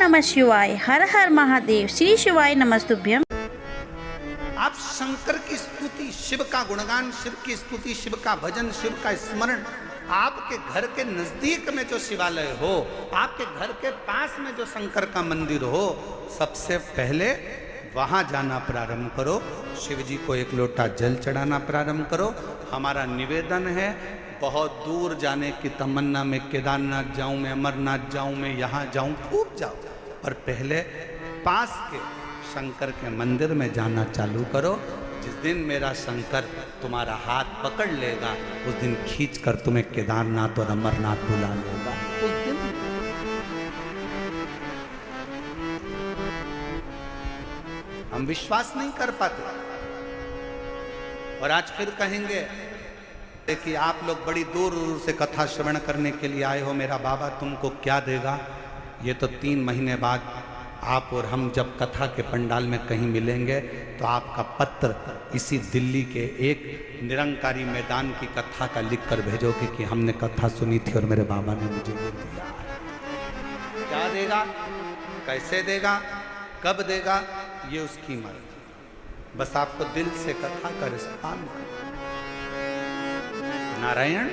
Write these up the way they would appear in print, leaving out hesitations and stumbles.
नमः शिवाय, हर हर महादेव, श्री शिवाय नमस्तुभ्यम। आप शंकर की स्तुति, शिव का गुणगान, शिव की स्तुति, शिव का भजन, शिव का स्मरण, आपके घर के नजदीक में जो शिवालय हो, आपके घर के पास में जो शंकर का मंदिर हो, सबसे पहले वहां जाना प्रारंभ करो। शिव जी को एक लोटा जल चढ़ाना प्रारंभ करो। हमारा निवेदन है, बहुत दूर जाने की तमन्ना में, केदारनाथ जाऊं मैं, अमरनाथ जाऊं मैं, यहाँ जाऊं, खूब जाओ, पर पहले पास के शंकर के मंदिर में जाना चालू करो। जिस दिन मेरा शंकर तुम्हारा हाथ पकड़ लेगा, उस दिन खींच कर तुम्हें केदारनाथ और अमरनाथ बुला लेगा। उस दिन हम विश्वास नहीं कर पाते, और आज फिर कहेंगे कि आप लोग बड़ी दूर दूर से कथा श्रवण करने के लिए आए हो, मेरा बाबा तुमको क्या देगा। ये तो 3 महीने बाद आप और हम जब कथा के पंडाल में कहीं मिलेंगे, तो आपका पत्र इसी दिल्ली के एक निरंकारी मैदान की कथा का लिख कर भेजोगे कि हमने कथा सुनी थी और मेरे बाबा ने मुझे ये दिया। क्या देगा, कैसे देगा, कब देगा, ये उसकी मर्जी। बस आपको दिल से कथा का रिस्पॉन्ड करना। नारायण,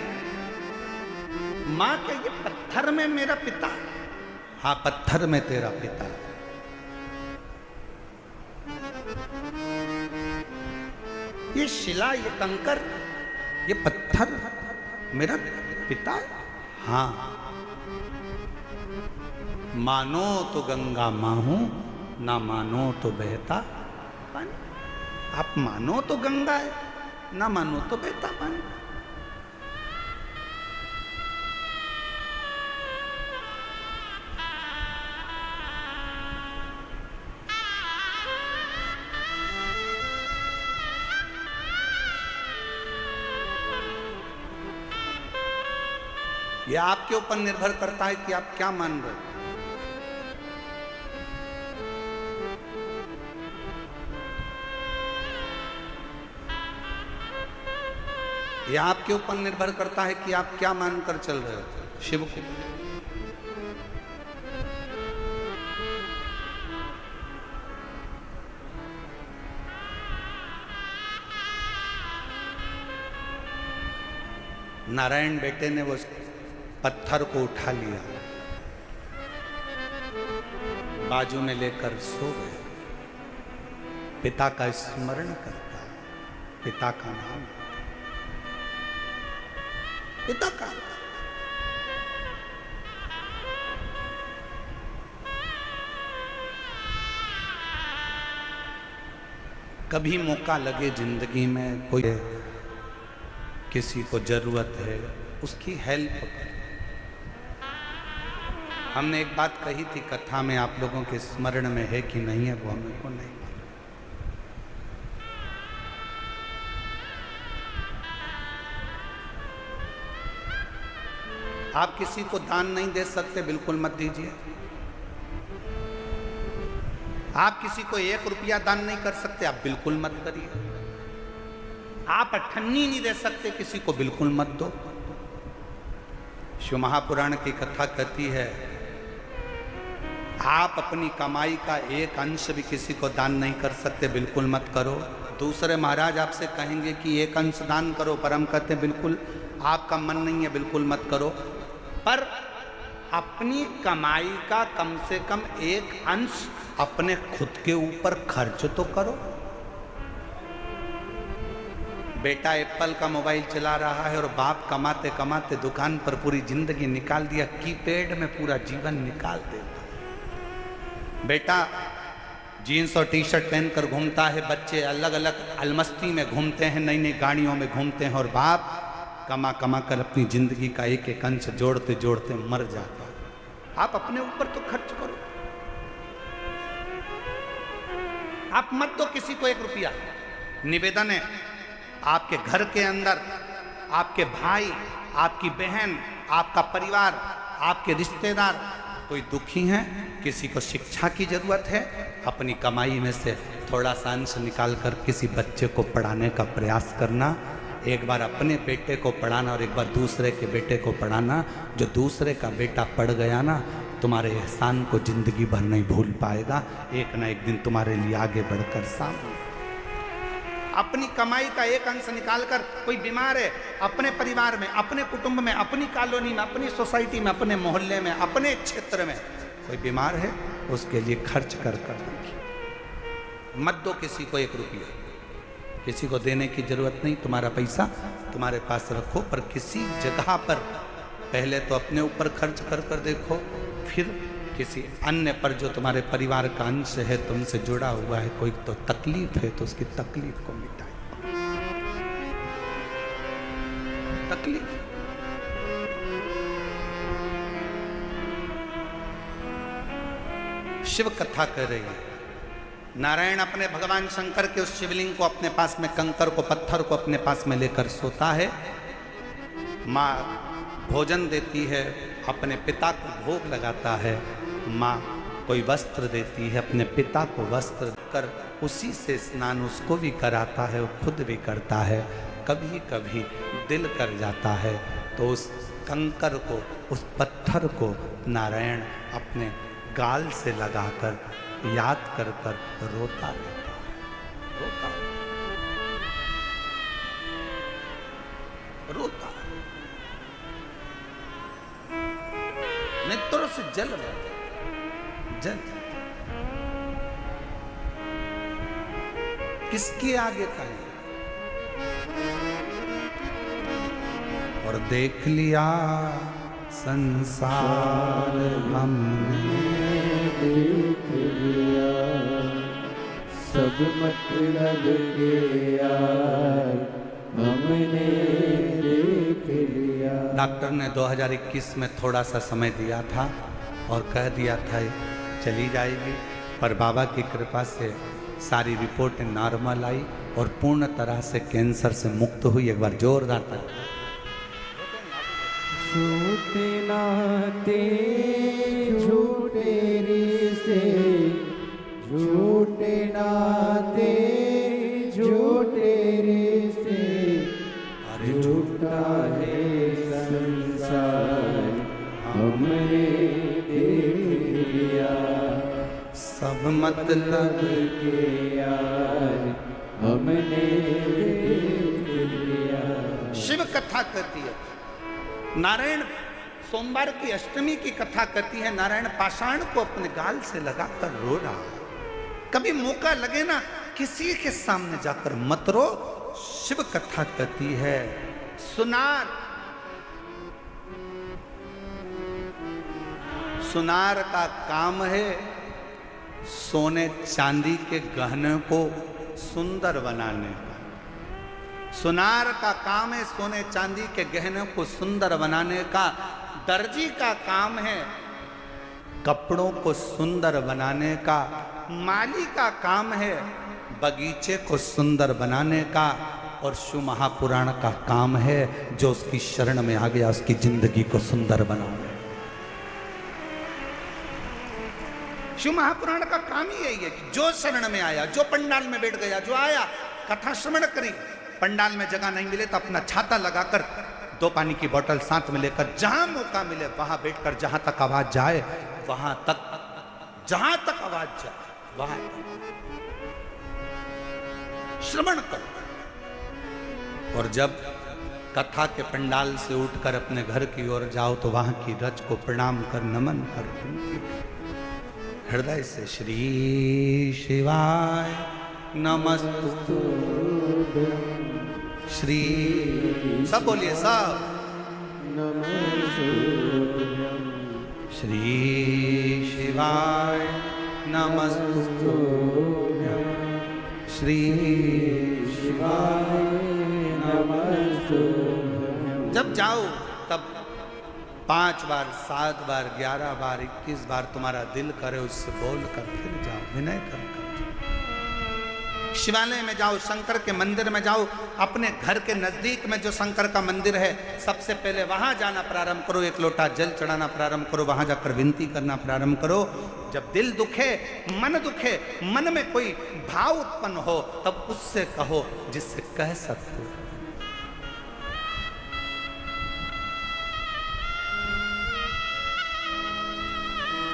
मां क्या ये पत्थर में मेरा पिता? हाँ, पत्थर में तेरा पिता। ये शिला, ये कंकर, ये पत्थर मेरा पिता? हाँ। मानो तो गंगा मां हूं, ना मानो तो बहता पानी। आप मानो तो गंगा है, ना मानो तो बहता पानी। यह आपके ऊपर निर्भर करता है कि आप क्या मान रहे हो। यह आपके ऊपर निर्भर करता है कि आप क्या मानकर चल रहे हो शिव को। नारायण बेटे ने वो पत्थर को उठा लिया, बाजू में लेकर सो गए। पिता का स्मरण करता, पिता का नाम, पिता का। कभी मौका लगे जिंदगी में, कोई किसी को जरूरत है, उसकी हेल्प करें। हमने एक बात कही थी कथा में, आप लोगों के स्मरण में है कि नहीं है वो हमें को नहीं। आप किसी को दान नहीं दे सकते, बिल्कुल मत दीजिए। आप किसी को 1 रुपया दान नहीं कर सकते, आप बिल्कुल मत करिए। आप अठन्नी नहीं दे सकते किसी को, बिल्कुल मत दो। शिव महापुराण की कथा कहती है, आप अपनी कमाई का 1 अंश भी किसी को दान नहीं कर सकते, बिल्कुल मत करो। दूसरे महाराज आपसे कहेंगे कि 1 अंश दान करो, पर हम कहते हैं बिल्कुल आपका मन नहीं है, बिल्कुल मत करो। पर अपनी कमाई का कम से कम 1 अंश अपने खुद के ऊपर खर्च तो करो। बेटा एप्पल का मोबाइल चला रहा है और बाप कमाते कमाते दुकान पर पूरी जिंदगी निकाल दिया, कीपैड में पूरा जीवन निकाल देता। बेटा जीन्स और टी शर्ट पहनकर घूमता है, बच्चे अलग अलग अलमस्ती में घूमते हैं, नई नई गाड़ियों में घूमते हैं, और बाप कमा कमा कर अपनी जिंदगी का 1 अंश जोड़ते जोड़ते मर जाता। आप अपने ऊपर तो खर्च करो। आप मत दो किसी को 1 रुपया। निवेदन है, आपके घर के अंदर आपके भाई, आपकी बहन, आपका परिवार, आपके रिश्तेदार कोई दुखी हैं, किसी को शिक्षा की जरूरत है, अपनी कमाई में से थोड़ा सा अंश निकाल कर किसी बच्चे को पढ़ाने का प्रयास करना। एक बार अपने बेटे को पढ़ाना और एक बार दूसरे के बेटे को पढ़ाना। जो दूसरे का बेटा पढ़ गया ना, तुम्हारे एहसान को जिंदगी भर नहीं भूल पाएगा। एक ना एक दिन तुम्हारे लिए आगे बढ़कर सामने। अपनी कमाई का एक अंश निकालकर, कोई बीमार है, अपने परिवार में, अपने कुटुंब में, अपनी कॉलोनी में, अपनी सोसाइटी में, अपने मोहल्ले में, अपने क्षेत्र में कोई बीमार है, उसके लिए खर्च कर देखिए। मत दो किसी को 1 रुपया, किसी को देने की जरूरत नहीं। तुम्हारा पैसा तुम्हारे पास रखो, पर किसी जगह पर पहले तो अपने ऊपर खर्च कर देखो, फिर किसी अन्य पर जो तुम्हारे परिवार का अंश है, तुमसे जुड़ा हुआ है, कोई तो तकलीफ है तो उसकी तकलीफ को मिटाए। तकलीफ शिव कथा कर रही है। नारायण अपने भगवान शंकर के उस शिवलिंग को अपने पास में, कंकर को, पत्थर को अपने पास में लेकर सोता है। माँ भोजन देती है, अपने पिता को भोग लगाता है। माँ कोई वस्त्र देती है, अपने पिता को वस्त्र कर उसी से स्नान उसको भी कराता है, वो खुद भी करता है। कभी कभी दिल कर जाता है तो उस कंकर को, उस पत्थर को नारायण अपने गाल से लगाकर याद कर रोता रहता है, रोता नेत्रों से जल बहता, जल। किसके आगे कहें? और देख लिया संसार हमने, देख लिया सब मतलब के यार हमने देख लिया। डॉक्टर ने 2021 में थोड़ा सा समय दिया था और कह दिया था चली जाएगी, पर बाबा की कृपा से सारी रिपोर्टें नॉर्मल आई और पूर्ण तरह से कैंसर से मुक्त हुई। एक बार जोरदार तक झूठे नाते झूठे रिश्ते, झूठे नाते झूठे रिश्ते, झूठा है संसार हमने देख लिया सब मतलब के यार हमने देख लिया। शिव कथा कहती है। नारायण सोमवार की अष्टमी की कथा कहती है। नारायण पाषाण को अपने गाल से लगाकर रो रहा है। कभी मौका लगे ना किसी के सामने जाकर मत रो। शिव कथा कहती है सुनार, सुनार का काम है सोने चांदी के गहने को सुंदर बनाने का। सुनार का काम है सोने चांदी के गहने को सुंदर बनाने का। दर्जी का काम है कपड़ों को सुंदर बनाने का। माली का काम है बगीचे को सुंदर बनाने का। और शिव महापुराण का काम है जो उसकी शरण में आ गया उसकी जिंदगी को सुंदर बनाने। शिव महापुराण का काम ही यही है कि जो शरण में आया, जो पंडाल में बैठ गया, जो आया कथा श्रवण करी, पंडाल में जगह नहीं मिले तो अपना छाता लगाकर 2 पानी की बोतल साथ में लेकर जहां मौका मिले वहां बैठकर जहां तक आवाज जाए वहां तक, जहां तक आवाज जाए वहां श्रवण करो। और जब कथा के पंडाल से उठकर अपने घर की ओर जाओ तो वहां की रज को प्रणाम कर, नमन कर, हृदय से श्री शिवाय नमस्तु, श्री सब बोलिए सब, श्री शिवाय नमस्तु, श्री शिवाय नमस्तु। जब जाओ तब 5 बार, 7 बार, 11 बार, 21 बार तुम्हारा दिल करे उससे बोल कर फिर जाओ, विनय कर। शिवालय में जाओ, शंकर के मंदिर में जाओ, अपने घर के नजदीक में जो शंकर का मंदिर है सबसे पहले वहां जाना प्रारंभ करो, 1 लोटा जल चढ़ाना प्रारंभ करो, वहां जाकर विनती करना प्रारंभ करो। जब दिल दुखे, मन दुखे, मन में कोई भाव उत्पन्न हो तब उससे कहो जिससे कह सकते हो।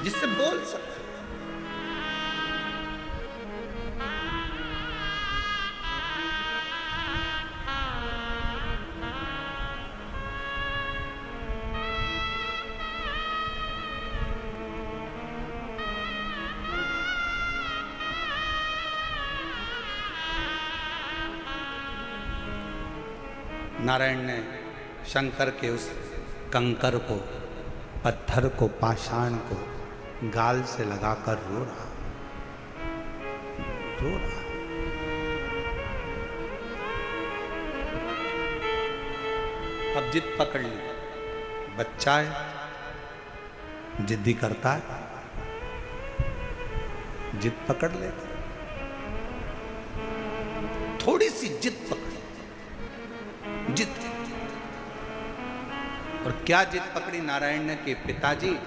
जिससे बोल सकते। नारायण ने शंकर के उस कंकर को, पत्थर को, पाषाण को गाल से लगाकर रो रहा। अब जिद पकड़ ली, बच्चा है, जिद्दी करता है, जिद पकड़ लेता, थोड़ी सी जिद पकड़, जिद। और क्या जिद पकड़ी नारायण ने कि पिताजी,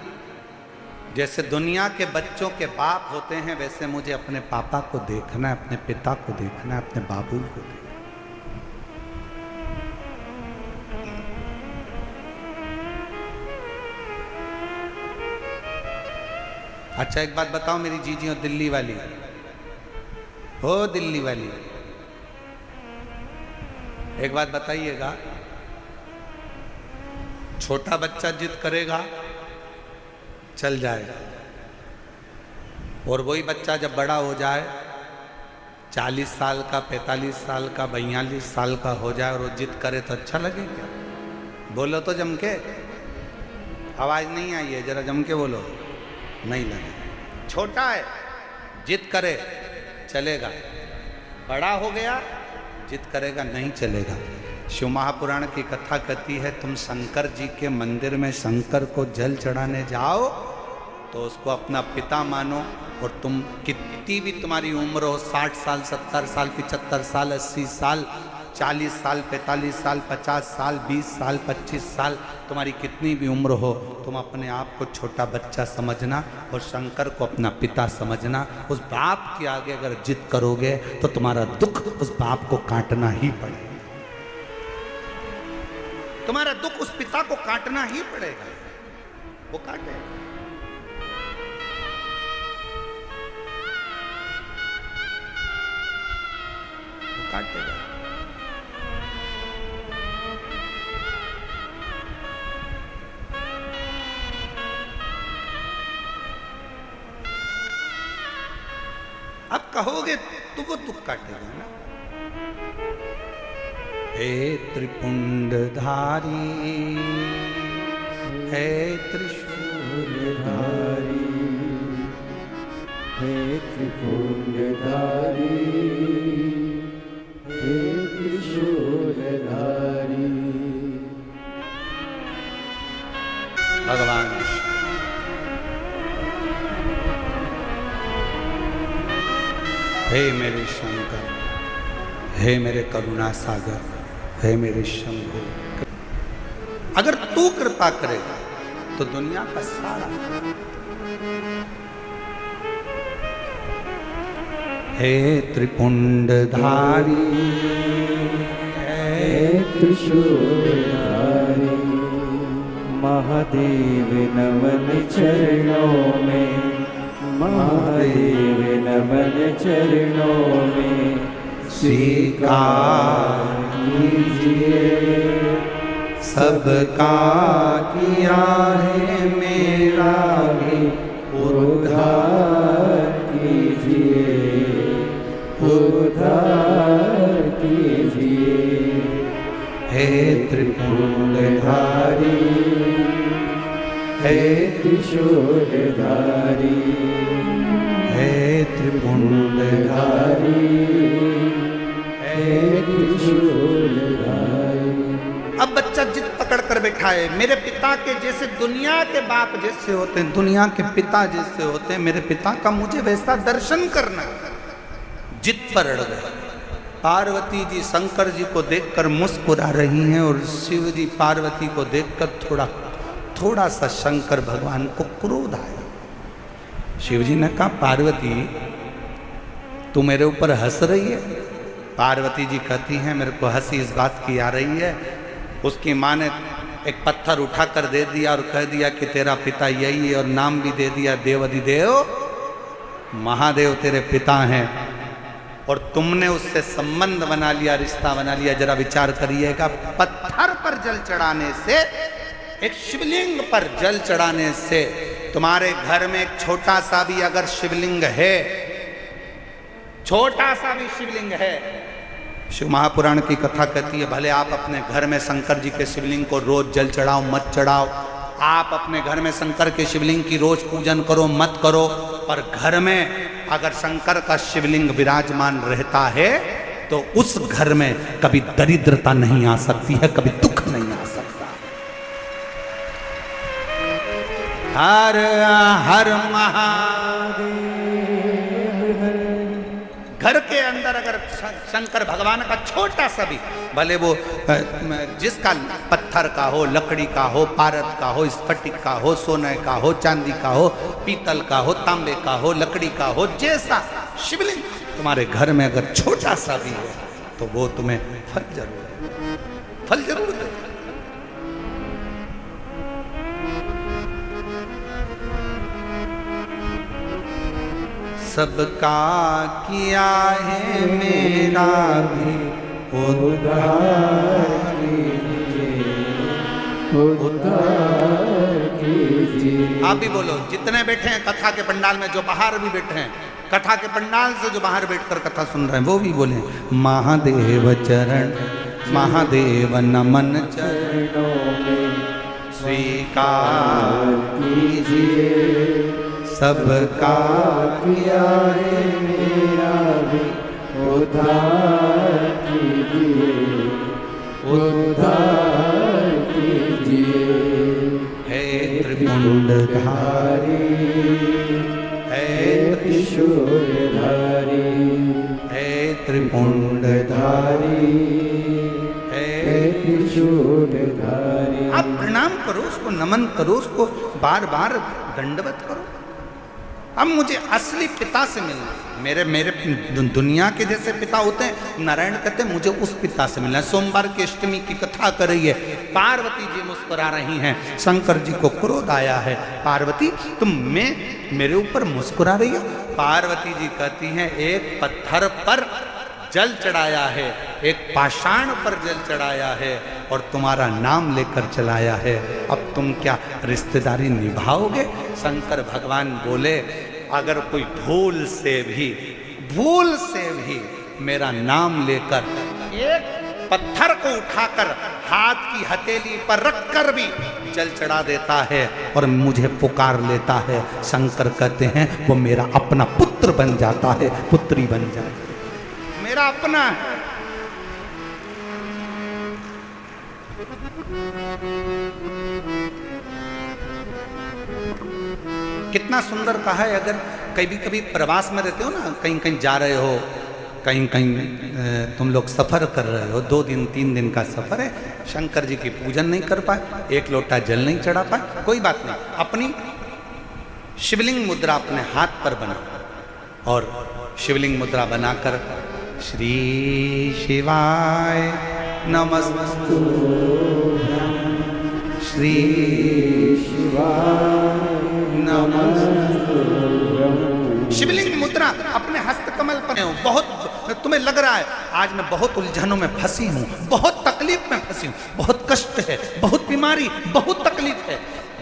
जैसे दुनिया के बच्चों के बाप होते हैं वैसे मुझे अपने पापा को देखना है, अपने पिता को देखना है, अपने बाबू को देखना। अच्छा एक बात बताओ मेरी जीजी और दिल्ली वाली, हो दिल्ली वाली, एक बात बताइएगा, छोटा बच्चा जिद करेगा चल जाएगा, और वही बच्चा जब बड़ा हो जाए 40 साल का, 45 साल का, 42 साल का हो जाए और वो जिद करे तो अच्छा लगे क्या? बोलो तो जम के, आवाज नहीं आई है, जरा जम के बोलो, नहीं लगे। छोटा है जिद करे चलेगा, बड़ा हो गया जिद करेगा नहीं चलेगा। शिव महापुराण की कथा कहती है, तुम शंकर जी के मंदिर में शंकर को जल चढ़ाने जाओ तो उसको अपना पिता मानो, और तुम कितनी भी तुम्हारी उम्र हो, 60 साल, 70 साल, 75 साल, 80 साल, 40 साल, 45 साल, 50 साल, 20 साल, 25 साल, तुम्हारी कितनी भी उम्र हो, तुम अपने आप को छोटा बच्चा समझना और शंकर को अपना पिता समझना। उस बाप के आगे अगर जिद करोगे तो तुम्हारा दुख उस बाप को काटना ही पड़ेगा, तुम्हारा दुख उस पिता को काटना ही पड़ेगा, वो काटेगा। वो काटेगा। अब कहोगे तो वो दुख काटेगा ना। हे त्रिपुंडधारी, हे त्रिशूलधारी, हे त्रिपुंडधारी, हे त्रिशूलधारी। भगवान हे मेरे शंकर, हे मेरे करुणा सागर, हे मेरे शंभु, अगर तू कृपा करेगा तो दुनिया का सारा। हे त्रिपुंडधारी, हे त्रिशूलधारी, महादेव नमन चरणों में, महादेव नमन चरणों में, स्वीकार कीजिए सबका किया है मेरा भी उद्धार कीजिए, उद्धार कीजिए। हे त्रिपुंडधारी, हे त्रिशूलधारी, हे त्रिपुंडधारी, हे त्रिशूलधारी। अब बच्चा जिद पकड़ कर बैठा है, मेरे पिता के जैसे दुनिया के बाप जैसे होते हैं, दुनिया के पिता जैसे होते हैं, मेरे पिता का मुझे वैसा दर्शन करना। जिद पर अड़ गए। पार्वती जी शंकर जी को देखकर मुस्कुरा रही हैं और शिव जी पार्वती को देखकर थोड़ा सा शंकर भगवान को क्रोध आया। शिव जी ने कहा, पार्वती तू मेरे ऊपर हंस रही है? पार्वती जी कहती हैं, मेरे को हंसी इस बात की आ रही है, उसकी माँ ने एक पत्थर उठा कर दे दिया और कह दिया कि तेरा पिता यही है, और नाम भी दे दिया देवाधिदेव महादेव तेरे पिता हैं, और तुमने उससे संबंध बना लिया, रिश्ता बना लिया। जरा विचार करिएगा, पत्थर पर जल चढ़ाने से, एक शिवलिंग पर जल चढ़ाने से, तुम्हारे घर में एक छोटा सा भी अगर शिवलिंग है, छोटा सा भी शिवलिंग है, शिव महापुराण की कथा कहती है, भले आप अपने घर में शंकर जी के शिवलिंग को रोज जल चढ़ाओ मत चढ़ाओ, आप अपने घर में शंकर के शिवलिंग की रोज पूजन करो मत करो, पर घर में अगर शंकर का शिवलिंग विराजमान रहता है तो उस घर में कभी दरिद्रता नहीं आ सकती है, कभी दुख नहीं आ सकता। हर हर महादेव। घर के अंदर अगर शंकर भगवान का छोटा सा भी, भले वो जिसका पत्थर का हो, लकड़ी का हो, पारद का हो, स्फटिक का हो, सोने का हो, चांदी का हो, पीतल का हो, तांबे का हो, लकड़ी का हो, जैसा शिवलिंग तुम्हारे घर में अगर छोटा सा भी हो तो वो तुम्हें फल जरूर दे। सबका किया है मेरा भी उद्धार कीजिए। आप भी बोलो, जितने बैठे हैं कथा के पंडाल में, जो बाहर भी बैठे हैं कथा के पंडाल से, जो बाहर बैठकर कथा सुन रहे हैं, वो भी बोले महादेव चरण, महादेव नमन चरणों में स्वीकार कीजिए। सबका किया है मेरा भी उद्धार कीजिए, उद्धार कीजिए। हे त्रिपुंडधारी, हे त्रिशूलधारी, हे त्रिपुंडधारी, हे त्रिशूलधारी। आप प्रणाम करो, उसको नमन करो, उसको बार बार दंडवत करो। अब मुझे असली पिता से मिलना, मेरे दुनिया के जैसे पिता होते हैं, नारायण कहते हैं मुझे उस पिता से मिलना है। सोमवार की अष्टमी की कथा कर रही है, पार्वती जी मुस्कुरा रही हैं, शंकर जी को क्रोध आया है, पार्वती तुम मेरे ऊपर मुस्कुरा रही हो। पार्वती जी कहती हैं एक पत्थर पर जल चढ़ाया है, एक पाषाण पर जल चढ़ाया है और तुम्हारा नाम लेकर चलाया है, अब तुम क्या रिश्तेदारी निभाओगे? शंकर भगवान बोले अगर कोई भूल से भी मेरा नाम लेकर एक पत्थर को उठाकर हाथ की हथेली पर रखकर भी जल चढ़ा देता है और मुझे पुकार लेता है, शंकर कहते हैं वो मेरा अपना पुत्र बन जाता है, पुत्री बन जाता है, मेरा अपना है। कितना सुंदर कहा है। अगर कभी प्रवास में रहते हो ना, कहीं कहीं जा रहे हो, कहीं कहीं तुम लोग सफ़र कर रहे हो, 2 दिन 3 दिन का सफ़र है, शंकर जी की पूजन नहीं कर पाए, एक लोटा जल नहीं चढ़ा पाए, कोई बात नहीं, अपनी शिवलिंग मुद्रा अपने हाथ पर बनाओ और शिवलिंग मुद्रा बनाकर श्री शिवाय नमस्तु, श्री शिवाय नमस्तु। शिवलिंग मुद्रा अपने हस्त कमल पर हो। बहुत तुम्हें लग रहा है आज मैं बहुत उलझनों में फंसी हूँ, बहुत तकलीफ में फंसी हूँ, बहुत कष्ट है, बहुत बीमारी, बहुत तकलीफ है,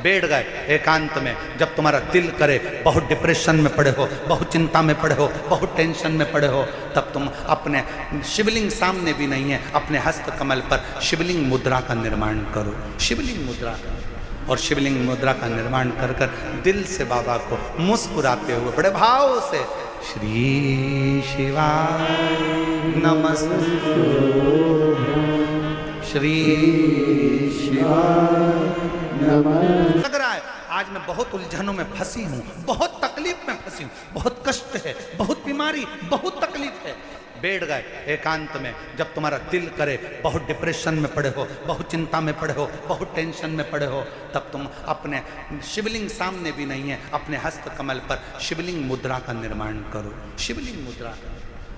बैठ गए एकांत में, जब तुम्हारा दिल करे, बहुत डिप्रेशन में पड़े हो, बहुत चिंता में पड़े हो, बहुत टेंशन में पड़े हो, तब तुम अपने शिवलिंग सामने भी नहीं है, अपने हस्त कमल पर शिवलिंग मुद्रा का निर्माण करो, शिवलिंग मुद्रा का, और शिवलिंग मुद्रा का निर्माण कर कर दिल से बाबा को मुस्कुराते हुए बड़े भाव से श्री शिवाय नमस्तु, श्री शिवाय नमस्तु। लग रहा है आज मैं बहुत उलझनों में फंसी हूँ, बहुत तकलीफ में फंसी हूँ, बहुत कष्ट है, बहुत बीमारी, बहुत तकलीफ है, बैठ गए एकांत में, जब तुम्हारा दिल करे, बहुत डिप्रेशन में पड़े हो, बहुत चिंता में पड़े हो, बहुत टेंशन में पड़े हो, तब तुम अपने शिवलिंग सामने भी नहीं है, अपने हस्त कमल पर शिवलिंग मुद्रा का निर्माण करो, शिवलिंग मुद्रा का,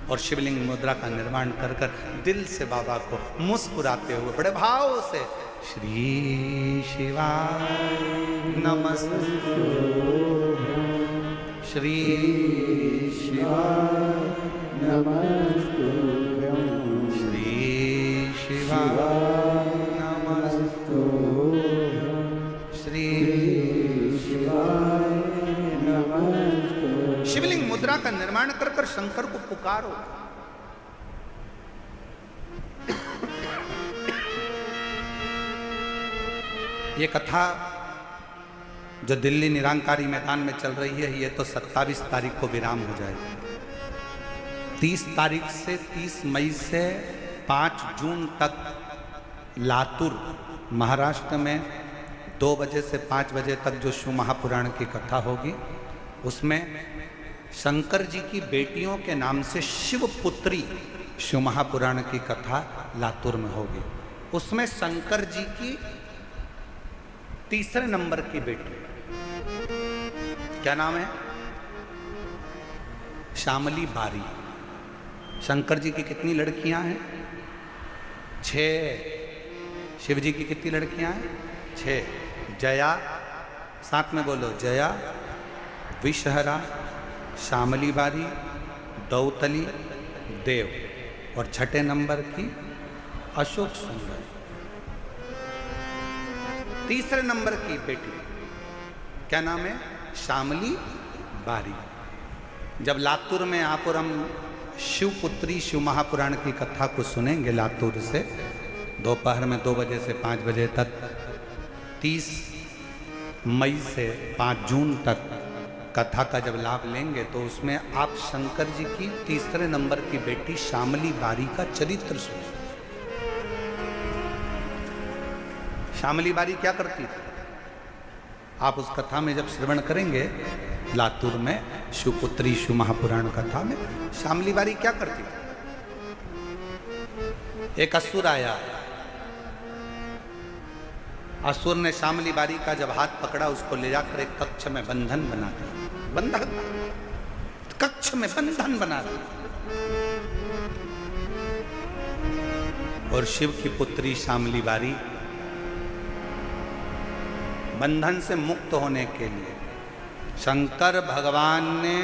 और शिवलिंग मुद्रा का निर्माण कर कर दिल से बाबा को मुस्कुराते हुए बड़े भाव से श्री शिवाय नमस्तुभ्यं श्री शिवाय नमस्तुभ्यं श्री शिवाय नमस्तुभ्यं श्री शिवाय नमस्तुभ्यं। शिवलिंग मुद्रा का निर्माण कर कर शंकर को पुकारो। ये कथा जो दिल्ली निरंकारी मैदान में चल रही है, ये तो 27 तारीख को विराम हो जाएगी। 30 तारीख से 30 मई से 5 जून तक लातूर महाराष्ट्र में 2 बजे से 5 बजे तक जो शिव महापुराण की कथा होगी, उसमें शंकर जी की बेटियों के नाम से शिवपुत्री शिव महापुराण की कथा लातूर में होगी। उसमें शंकर जी की तीसरे नंबर की बेटी, क्या नाम है? श्यामली बारी। शंकर जी की कितनी लड़कियां हैं? 6। शिव जी की कितनी लड़कियां हैं? 6। जया, साथ में बोलो, जया, विषहरा, श्यामली बारी, दौतली, देव, और 6ठे नंबर की अशोक सुंदर। तीसरे नंबर की बेटी क्या नाम है? श्यामली बारी। जब लातूर में आप और हम शिवपुत्री शिव महापुराण की कथा को सुनेंगे लातूर से, दोपहर में 2 बजे से 5 बजे तक, 30 मई से 5 जून तक कथा का जब लाभ लेंगे, तो उसमें आप शंकर जी की तीसरे नंबर की बेटी श्यामली बारी का चरित्र सुनेंगे। श्यामली बारी क्या करती थी, आप उस कथा में जब श्रवण करेंगे लातूर में शिवपुत्री शिव महापुराण कथा में, श्यामली बारी क्या करती थी? एक असुर आया, असुर ने श्यामली बारी का जब हाथ पकड़ा, उसको ले जाकर एक कक्ष में बंधन बना दिया। बंधन, कक्ष में बंधन बना दिया। और शिव की पुत्री श्यामली बारी बंधन से मुक्त होने के लिए शंकर भगवान ने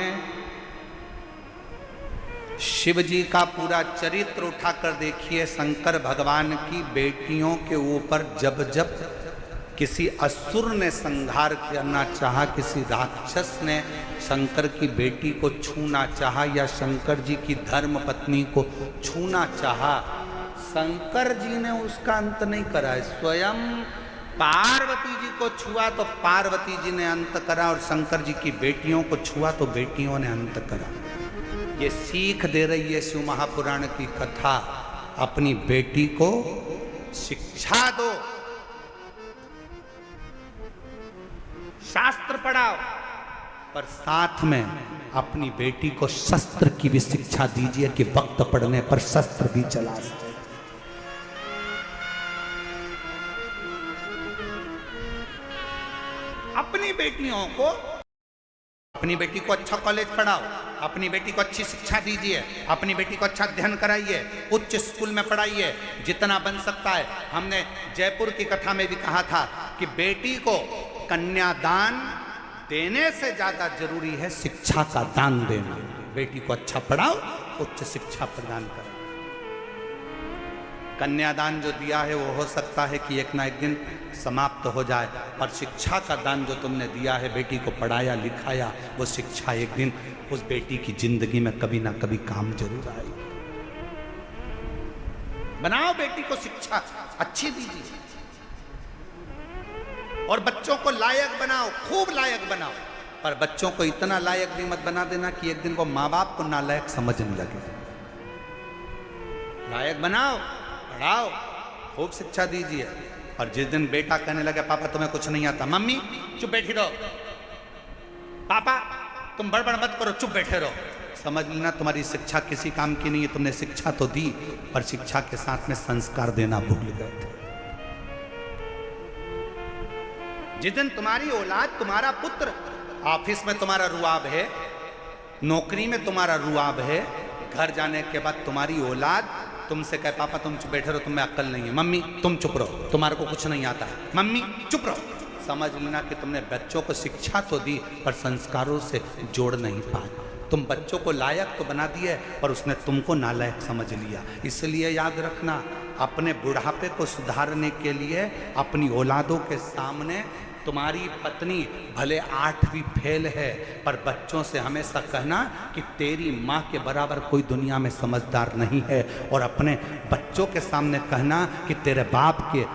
शिव जी का पूरा चरित्र उठाकर देखिए। शंकर भगवान की बेटियों के ऊपर जब जब किसी असुर ने संहार करना चाहा, किसी राक्षस ने शंकर की बेटी को छूना चाहा या शंकर जी की धर्म पत्नी को छूना चाहा, शंकर जी ने उसका अंत नहीं करा। स्वयं पार्वती जी को छुआ तो पार्वती जी ने अंत करा, और शंकर जी की बेटियों को छुआ तो बेटियों ने अंत करा। ये सीख दे रही है शिव महापुराण की कथा। अपनी बेटी को शिक्षा दो, शास्त्र पढ़ाओ, पर साथ में अपनी बेटी को शस्त्र की भी शिक्षा दीजिए कि वक्त पड़ने पर शस्त्र भी चला सके। अपनी बेटियों को, अपनी बेटी को अच्छा कॉलेज पढ़ाओ, अपनी बेटी को अच्छी शिक्षा दीजिए, अपनी बेटी को अच्छा अध्ययन कराइए, उच्च स्कूल में पढ़ाइए जितना बन सकता है। हमने जयपुर की कथा में भी कहा था कि बेटी को कन्यादान देने से ज्यादा जरूरी है शिक्षा का दान देना। बेटी को अच्छा पढ़ाओ, उच्च शिक्षा प्रदान करो। कन्यादान जो दिया है वो हो सकता है कि एक ना एक दिन समाप्त हो जाए, पर शिक्षा का दान जो तुमने दिया है, बेटी को पढ़ाया लिखाया, वो शिक्षा एक दिन उस बेटी की जिंदगी में कभी ना कभी काम जरूर आएगी। बनाओ बेटी को शिक्षा अच्छी दीजिए, और बच्चों को लायक बनाओ, खूब लायक बनाओ। पर बच्चों को इतना लायक भी मत बना देना कि एक दिन वो माँ बाप को नालायक समझने लगे। लायक बनाओ, पढ़ाओ, खूब शिक्षा दीजिए। और जिस दिन बेटा कहने लगे पापा तुम्हें कुछ नहीं आता, मम्मी चुप बैठी रहो, पापा तुम बड़बड़ मत करो, चुप बैठे रहो, समझ लेना तुम्हारी शिक्षा किसी काम की नहीं है। तुमने शिक्षा तो दी, पर शिक्षा के साथ में संस्कार देना भूल गए थे। जिस दिन तुम्हारी औलाद, तुम्हारा पुत्र ऑफिस में तुम्हारा रुआब है, नौकरी में तुम्हारा रुआब है, घर जाने के बाद तुम्हारी औलाद तुमसे कहे पापा तुम चुप बैठे रहो, तुम्हें अक्ल नहीं है, मम्मी तुम चुप रहो, तुम्हारे को कुछ नहीं आता है, मम्मी चुप रहो, समझ लेना कि तुमने बच्चों को शिक्षा तो दी पर संस्कारों से जोड़ नहीं पाए। तुम बच्चों को लायक तो बना दिए पर उसने तुमको नालायक समझ लिया। इसलिए याद रखना, अपने बुढ़ापे को सुधारने के लिए अपनी औलादों के सामने तुम्हारी पत्नी भले 8वीं फेल है पर बच्चों से हमेशा कहना कि तेरी माँ के बराबर कोई दुनिया में समझदार नहीं है, और अपने बच्चों के सामने कहना कि तेरे बाप के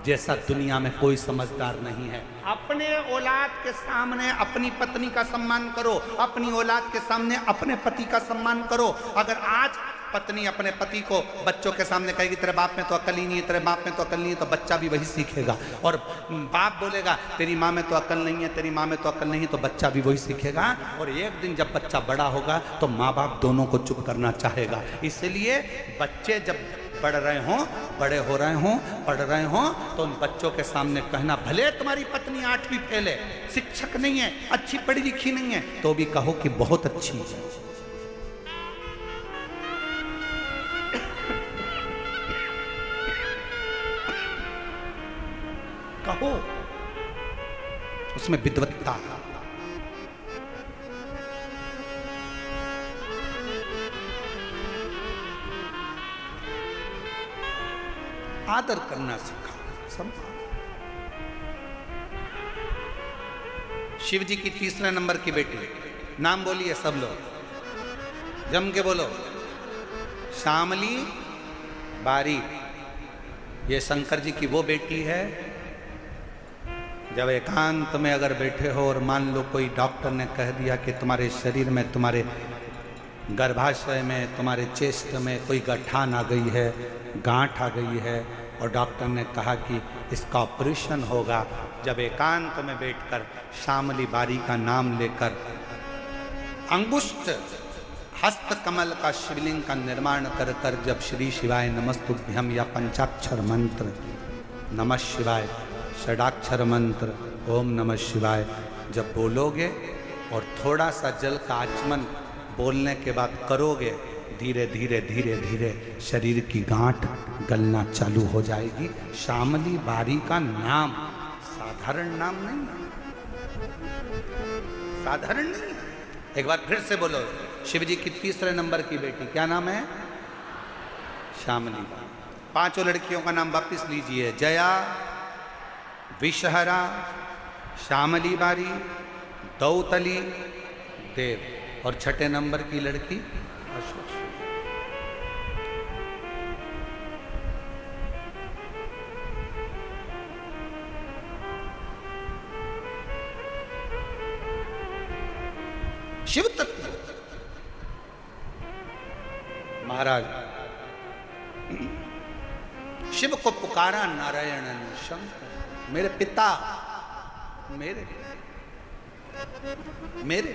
जैसा दुनिया में कोई समझदार नहीं है। अपने औलाद के सामने अपनी पत्नी का सम्मान करो, अपनी औलाद के सामने अपने पति का सम्मान करो। अगर आज पत्नी अपने पति को बच्चों के सामने कहेगी तेरे बाप में तो अकल ही नहीं है, तेरे बाप में तो अकल नहीं है, तो बच्चा भी वही सीखेगा। और बाप बोलेगा तेरी माँ में तो अकल नहीं है, तेरी माँ में तो अकल नहीं है, तो बच्चा भी वही सीखेगा। और एक दिन जब बच्चा बड़ा होगा तो माँ बाप दोनों को चुप करना चाहेगा। इसलिए बच्चे जब पढ़ रहे हों, बड़े हो रहे हों, पढ़ रहे हों, तो उन बच्चों के सामने कहना भले तुम्हारी पत्नी 8वीं फेल है, शिक्षक नहीं है, अच्छी पढ़ी लिखी नहीं है, तो भी कहो कि बहुत अच्छी है। कहो उसमें विद्वत्ता। आदर करना सीखा। शिव जी की 3रे नंबर की बेटी, नाम बोलिए सब लोग, जम के बोलो, शामली बारी। ये शंकर जी की वो बेटी है, जब एकांत में अगर बैठे हो और मान लो कोई डॉक्टर ने कह दिया कि तुम्हारे शरीर में, तुम्हारे गर्भाशय में, तुम्हारे चेस्ट में कोई गठान आ गई है, गांठ आ गई है, और डॉक्टर ने कहा कि इसका ऑपरेशन होगा, जब एकांत में बैठकर शामली बारी का नाम लेकर अंगुष्ठ हस्त कमल का शिवलिंग का निर्माण कर कर जब श्री शिवाय नमस्तुभ्यम या पंचाक्षर मंत्र नमः शिवाय, षडाक्षर मंत्र ओम नमः शिवाय जब बोलोगे और थोड़ा सा जल का आचमन बोलने के बाद करोगे, धीरे धीरे धीरे धीरे शरीर की गांठ गलना चालू हो जाएगी। शामली बारी का नाम साधारण नाम नहीं, साधारण नहीं। एक बार फिर से बोलो, शिव जी की 3रे नंबर की बेटी, क्या नाम है? शामली बारी। 5 लड़कियों का नाम वापिस लीजिए, जया, विषहरा, शामली बारी, दौतली, देव, और 6ठे नंबर की लड़की अशोक। शिव तत्व महाराज शिव को पुकारा नारायण ने, शंकर मेरे पिता, मेरे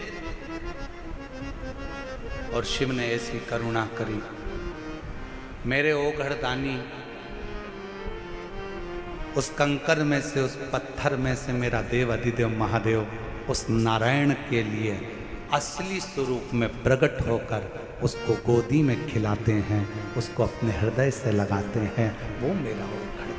और शिव ने ऐसी करुणा करी, मेरे ओघड़दानी, उस कंकर में से, उस पत्थर में से मेरा देव अधिदेव महादेव उस नारायण के लिए असली स्वरूप में प्रकट होकर उसको गोदी में खिलाते हैं, उसको अपने हृदय से लगाते हैं। वो मेरा ओघड़